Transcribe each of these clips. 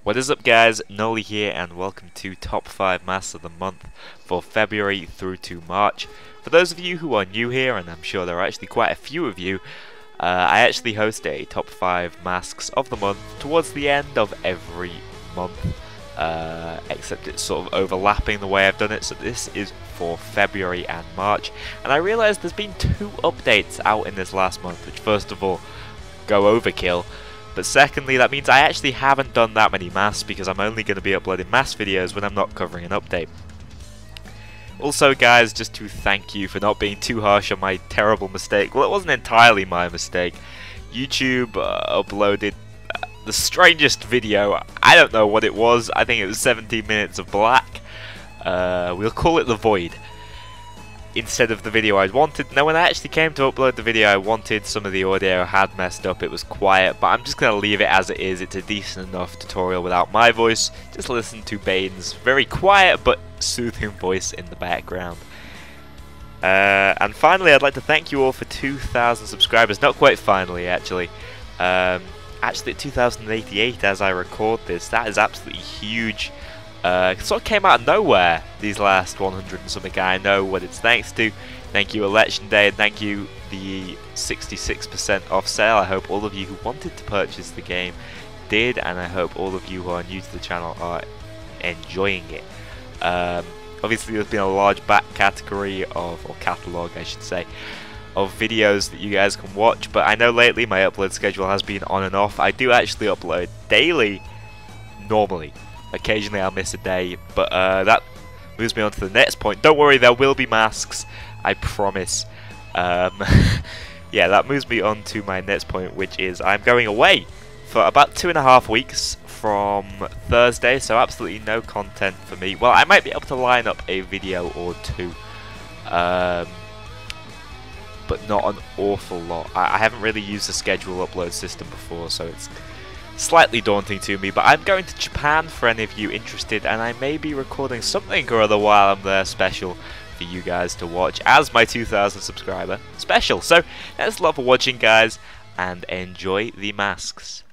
What is up guys, Noli here and welcome to Top 5 Masks of the Month for February through to March. For those of you who are new here, and I'm sure there are actually quite a few of you, I actually host a Top 5 Masks of the Month towards the end of every month, except it's sort of overlapping the way I've done it, so this is for February and March. And I realised there's been 2 updates out in this last month, which first of all, go overkill. But secondly, that means I actually haven't done that many masks because I'm only going to be uploading mask videos when I'm not covering an update. Also guys, just to thank you for not being too harsh on my terrible mistake. Well, it wasn't entirely my mistake. YouTube uploaded the strangest video. I don't know what it was. I think it was 17 minutes of black. We'll call it The Void. Instead of the video I wanted. Now when I actually came to upload the video I wanted, some of the audio had messed up, it was quiet, but I'm just going to leave it as it is. It's a decent enough tutorial without my voice. Just listen to Bane's very quiet but soothing voice in the background. And finally, I'd like to thank you all for 2,000 subscribers. Not quite finally, actually. Actually at 2,088 as I record this. That is absolutely huge. It sort of came out of nowhere, these last 100 and something. I know what it's thanks to. Thank you Election Day, and thank you the 66% off sale. I hope all of you who wanted to purchase the game did, and I hope all of you who are new to the channel are enjoying it. Obviously there's been a large back category of, or catalogue I should say, of videos that you guys can watch, but I know lately my upload schedule has been on and off. I do actually upload daily, normally. Occasionally I'll miss a day, but that moves me on to the next point. Don't worry, there will be masks, I promise. Yeah, that moves me on to my next point, which is I'm going away for about 2.5 weeks from Thursday, so absolutely no content for me. Well, I might be able to line up a video or two, but not an awful lot. I haven't really used the schedule upload system before, so it's slightly daunting to me, but I'm going to Japan for any of you interested, and I may be recording something or other while I'm there special for you guys to watch as my 2,000 subscriber special. So thanks a lot for watching guys, and enjoy the masks.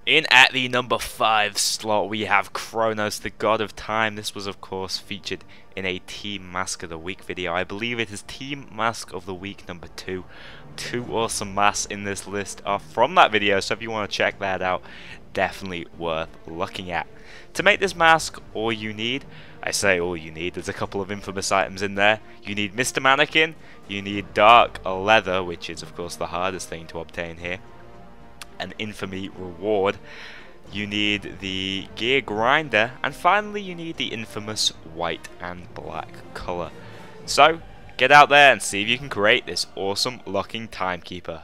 In at the number 5 slot we have Kronos, the God of Time. This was of course featured in a Team Mask of the Week video. I believe it is Team Mask of the Week number 2. 2 awesome masks in this list are from that video, so if you want to check that out, definitely worth looking at. To make this mask, all you need, I say all you need, there's a couple of infamous items in there. You need Mr. Mannequin, you need dark leather, which is of course the hardest thing to obtain here, an infamy reward, you need the gear grinder, and finally you need the infamous white and black colour. So get out there and see if you can create this awesome looking timekeeper.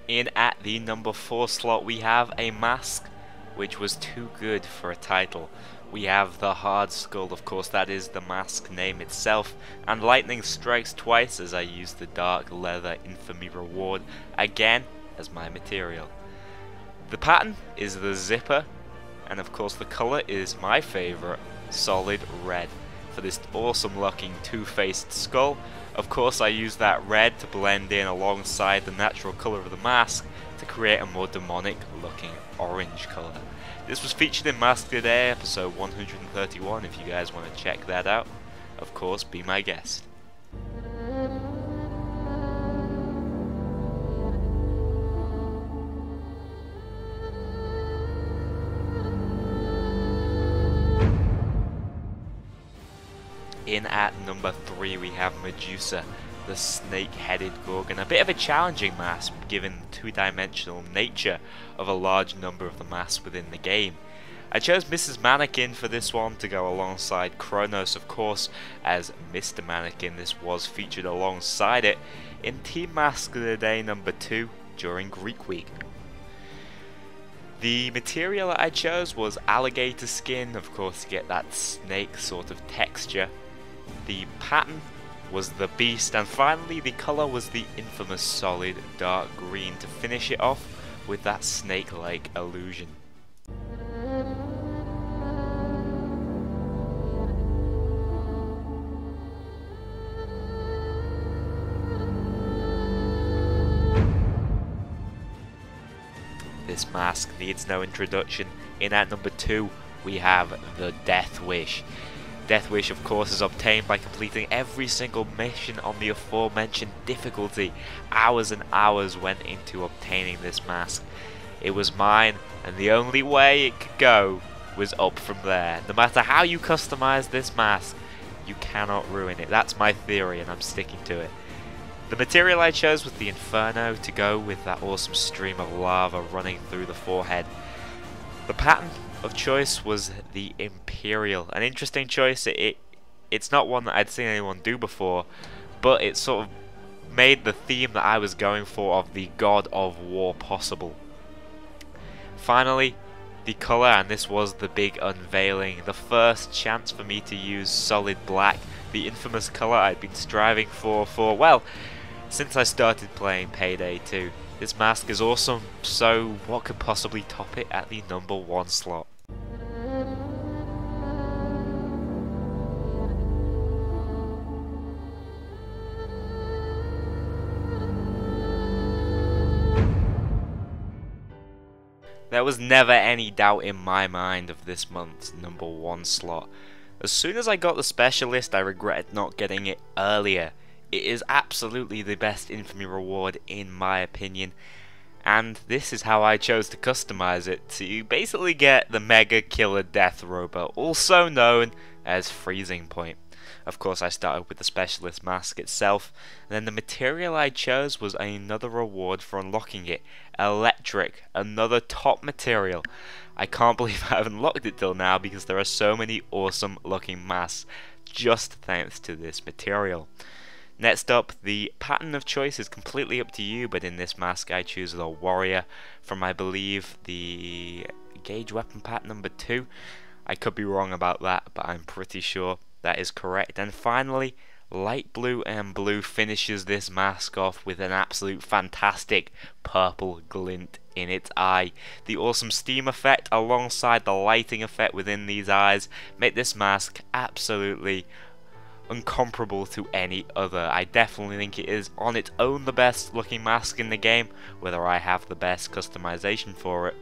In at the number 4 slot we have a mask which was too good for a title. We have the Hard Skull, of course, that is the mask name itself, and lightning strikes twice as I use the dark leather infamy reward again as my material. The pattern is the zipper, and of course the colour is my favourite, solid red, for this awesome looking two-faced skull. Of course I use that red to blend in alongside the natural colour of the mask to create a more demonic looking orange colour. This was featured in Mask Today episode 131 if you guys want to check that out. Of course, be my guest. In at number 3 we have Medusa, the snake-headed gorgon. A bit of a challenging mask given the two-dimensional nature of a large number of the masks within the game. I chose Mrs. Mannequin for this one to go alongside Kronos, of course, as Mr. Mannequin. This was featured alongside it in Team Mask of the Day number 2 during Greek Week. The material that I chose was alligator skin, of course, to get that snake sort of texture. The pattern was the beast, and finally the colour was the infamous solid dark green to finish it off with that snake-like illusion. This mask needs no introduction. In at number 2 we have the Death Wish. Death Wish, of course, is obtained by completing every single mission on the aforementioned difficulty. Hours and hours went into obtaining this mask. It was mine, and the only way it could go was up from there. No matter how you customize this mask, you cannot ruin it. That's my theory, and I'm sticking to it. The material I chose was the Inferno to go with that awesome stream of lava running through the forehead. The pattern of choice was the Imperial. An interesting choice. It's not one that I'd seen anyone do before, but it sort of made the theme that I was going for of the God of War possible. Finally, the colour, and this was the big unveiling, the first chance for me to use solid black, the infamous colour I'd been striving for, well, since I started playing Payday 2. This mask is awesome, so what could possibly top it at the number 1 slot? There was never any doubt in my mind of this month's number 1 slot. As soon as I got the specialist, I regretted not getting it earlier. It is absolutely the best infamy reward in my opinion, and this is how I chose to customize it, to basically get the Mega Killer Death Robot, also known as Freezing Point. Of course, I started with the specialist mask itself, and then the material I chose was another reward for unlocking it. Electric, another top material. I can't believe I haven't unlocked it till now because there are so many awesome looking masks, just thanks to this material. Next up, the pattern of choice is completely up to you, but in this mask I choose the Warrior from, I believe, the Gauge Weapon pattern number 2. I could be wrong about that, but I'm pretty sure that is correct. And finally, light blue and blue finishes this mask off with an absolute fantastic purple glint in its eye. The awesome steam effect alongside the lighting effect within these eyes make this mask absolutely incomparable to any other. I definitely think it is on its own the best looking mask in the game. Whether I have the best customization for it,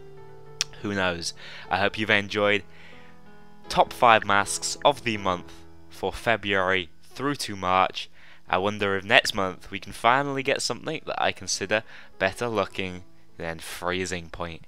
who knows. I hope you've enjoyed top 5 masks of the month for February through to March. I wonder if next month we can finally get something that I consider better looking than Freezing Point.